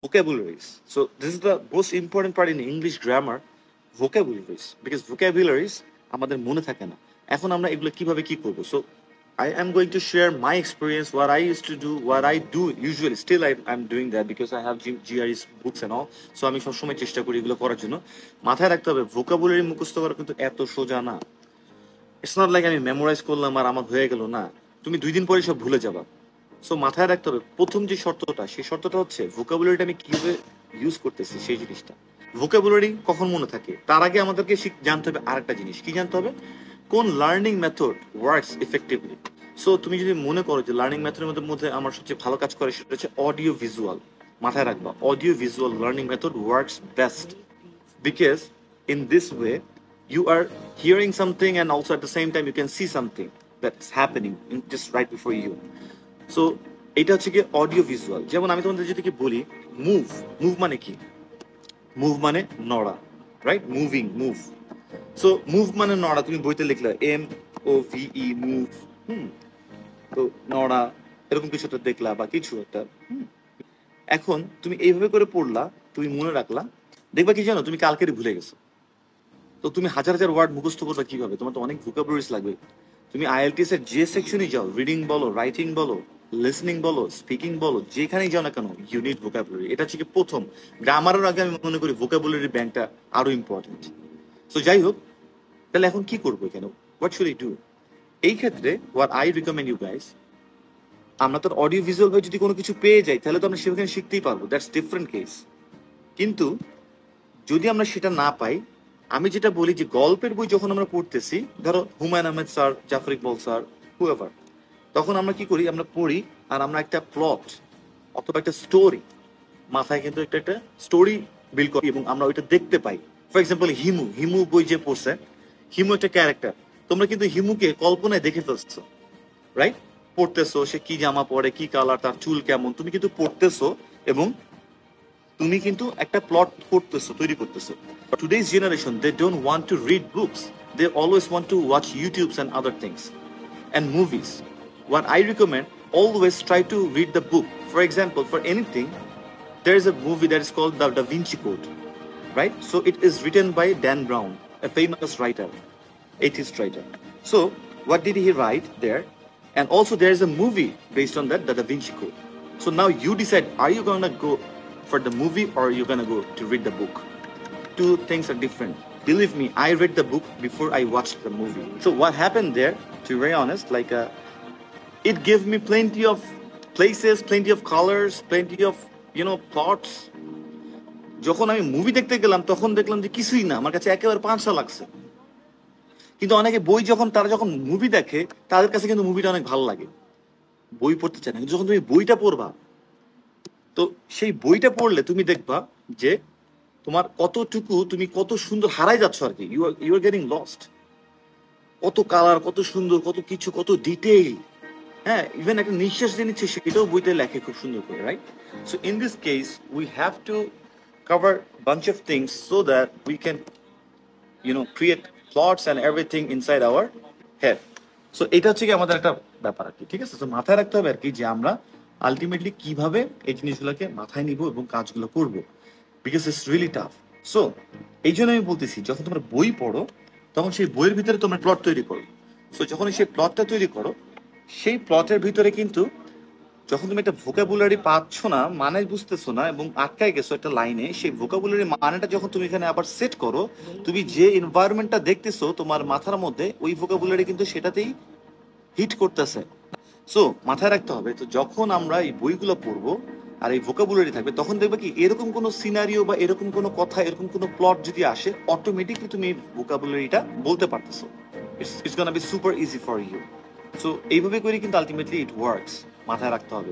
vocabularies. So this is the most important part in English grammar, vocabularies. Because vocabularies আমাদের মনে থাকে না। এখন আমরা এগুলো কিভাবে কি করব? So I am going to share my experience, what I used to do, what I do usually. Still, I'm doing that because I have GRE's books and all. So আমি সবসময় চেষ্টা করি এগুলো করার জন্য। মাথায় রাখতে হবে vocabulary মুখস্থ করা কিন্তু এত সোজা না। ইটস নট লাইক আমি মেমোরাইজ করলাম আর আমার হয়ে গেল না। তুমি 2 দিন পরে সব ভুলে যাবা। সো মাথায় রাখতে হবে প্রথম যে শর্তটা, সেই শর্তটা হচ্ছে ভোকাবুলারিটা আমি কিভাবে ইউজ করতেছি সেই জিনিসটা। ভোকাবুলারি কখন মনে থাকে তার আগে আমাদেরকে জানতে হবে আরেকটা জিনিস। কি জানতে হবে? কোন learning method works effectively. So তুমি যদি মনে করো যে লার্নিং মেথডের মধ্যে আমার সবচেয়ে ভালো কাজ করে সেটা হচ্ছে অডিও ভিজুয়াল, মাথায় রাখবা audio visual learning method works best, because in this way you are hearing something and also at the same time you can see something that's happening just right before you. So এটা হচ্ছে কি audio visual. যেমন আমি তোমাদের যদি কি বলি move, move মানে কি? মুভ মানে নড়া, right? Moving, move. So move মানে নড়া, তুমি বইতে লিখলে MOVE মুভ। তো নড়া এরকম কিছু একটা দেখলা বা কিছু একটা। এখন তুমি এইভাবে করে পড়লা, তুমি মনে রাখলা, দেখবা কি জানো তুমি কালকেরই ভুলে গেছো। তো তুমি হাজার হাজার ওয়ার্ড মুখস্থ করবে কিভাবে? তোমার তো অনেক ভোকাবুলারিজ লাগবে। তুমি IELTS এর যে সেকশনে যাও, রিডিং বলো, রাইটিং বলো, লিসনিং বলো, স্পিকিং বলো, যেখানেই যাও না কেন ইউ নিড ভোকাবুলারি। এটা হচ্ছে কি প্রথম। গ্রামারের আগে আমি মনে করি ভোকাবুলারি ব্যাংকটা আরো ইম্পর্টেন্ট। সো যাই হোক, তাহলে এখন কি করবো কেন? What should I do? এই ক্ষেত্রে what I recommend you guys, আমরা তো অডিও ভিজুয়াল ভাবে যদি কোনো কিছু পেয়ে যাই তাহলে তো আমরা সেখানে শিখতেই পারবো, দ্যাটস ডিফারেন্ট কেস। কিন্তু যদি আমরা সেটা না পাই, আমি যেটা বলি যে গল্পের বই যখন আমরা পড়তেছি, ধরো Humayun Ahmed sir, Zafar Iqbal sir, however, তখন আমরা কি করি? আমরা পড়ি আর আমরা একটা প্লট অথবা একটা স্টোরি মাথায় কিন্তু একটা স্টোরি বিল্ড করি এবং আমরা ওইটা দেখতে পাই। ফর এক্সাম্পল হিমু, হিমু বই যে পড়ছে, হিমু একটা ক্যারেক্টার, তোমরা কিন্তু হিমুকে কল্পনায় দেখে ফেলছো, রাইট? পড়তেছো সে কি জামা পরে, কি কালার, তার চুল কেমন, তুমি কিন্তু পড়তেছো এবং তুমি কিন্তু একটা প্লট করতেছো, তৈরি করতেছো। Today's generation, they don't want to read books. They always want to watch YouTubes and other things and movies. What I recommend, always try to read the book. For example, for anything, there is a movie that is called The Da Vinci Code, right? So it is written by Dan Brown, a famous writer, atheist writer. So what did he write there? And also there is a movie based on that, The Da Vinci Code. So now you decide, are you gonna go for the movie or are you gonna go to read the book? Two things are different. Believe me, I read the book before I watched the movie. So what happened there, to be very honest, like it gave me plenty of places, plenty of colors, plenty of plots. যখন আমি movie দেখতে গেলাম তখন দেখলাম যে কিছুই না, আমার কাছে একেবারে পাঁচশা লাগছে। কিন্তু অনেকে বই তারা যখন মুভি দেখে তাদের কাছে কিন্তু মুভিটা অনেক ভালো লাগে, বই পড়তে চায় না। কিন্তু যখন তুমি বইটা পড়বা, তো সেই বইটা পড়লে তুমি দেখবা যে তোমার কতটুকু তুমি কত সুন্দর হারাই যাচ্ছ আর কি, ইউ আর গেটিং লস্ট। কত কালার, কত সুন্দর, কত কিছু, কত ডিটেইল। হ্যাঁ, ইভেন একটা নিঃশ্বাস যে নিচ্ছে সেটাও বইতে লেখে খুব সুন্দর করে, right? So in this case we have to cover bunch of things so that we can create plots and everything inside our head. So এটা হচ্ছে কি আমাদের একটা ব্যাপার আর কি, ঠিক আছে? তো মাথায় রাখতে হবে আর কি যে আমরা আলটিমেটলি কিভাবে এই জিনিসগুলোকে মাথায় নিব এবং কাজগুলো করব, because it's really tough. So এই জন্য আমি বলতেছি, যখন তোমরা বই পড়ো তখন সেই বইয়ের ভিতরে তোমরা প্লট তৈরি করো। সো যখন সেই প্লটটা তৈরি করো, সেই প্লটের ভিতরে কিন্তু যখন তুমি একটা ভোকাবুলারি পাচ্ছ না, মানে বুঝতেছো না এবং আটকায় গেছো একটা লাইনে, সেই ভোকাবুলারি মানেটা যখন তুমি এখানে আবার সেট করো, তুমি যে এনভায়রনমেন্টটা দেখতেছো তোমার মাথার মধ্যে, ওই ভোকাবুলারি কিন্তু সেটাতেই হিট করতেছে। সো মাথায় রাখতে হবে, তো যখন আমরা এই বইগুলো পড়বো আর এই ভোকাবুলারি থাকবে, তখন দেখবে কি এরকম কোনো সিনারিও বা এরকম কোনো কথা, এরকম কোনো প্লট যদি আসে, অটোমেটিকলি তুমি এই ভোকাবুলারিটা বলতে পারতেছো। It's gonna be super easy for you. So এইভাবে করে কিন্তু আলটিমেটলি ইট ওয়ার্কস, মাথায় রাখতে হবে।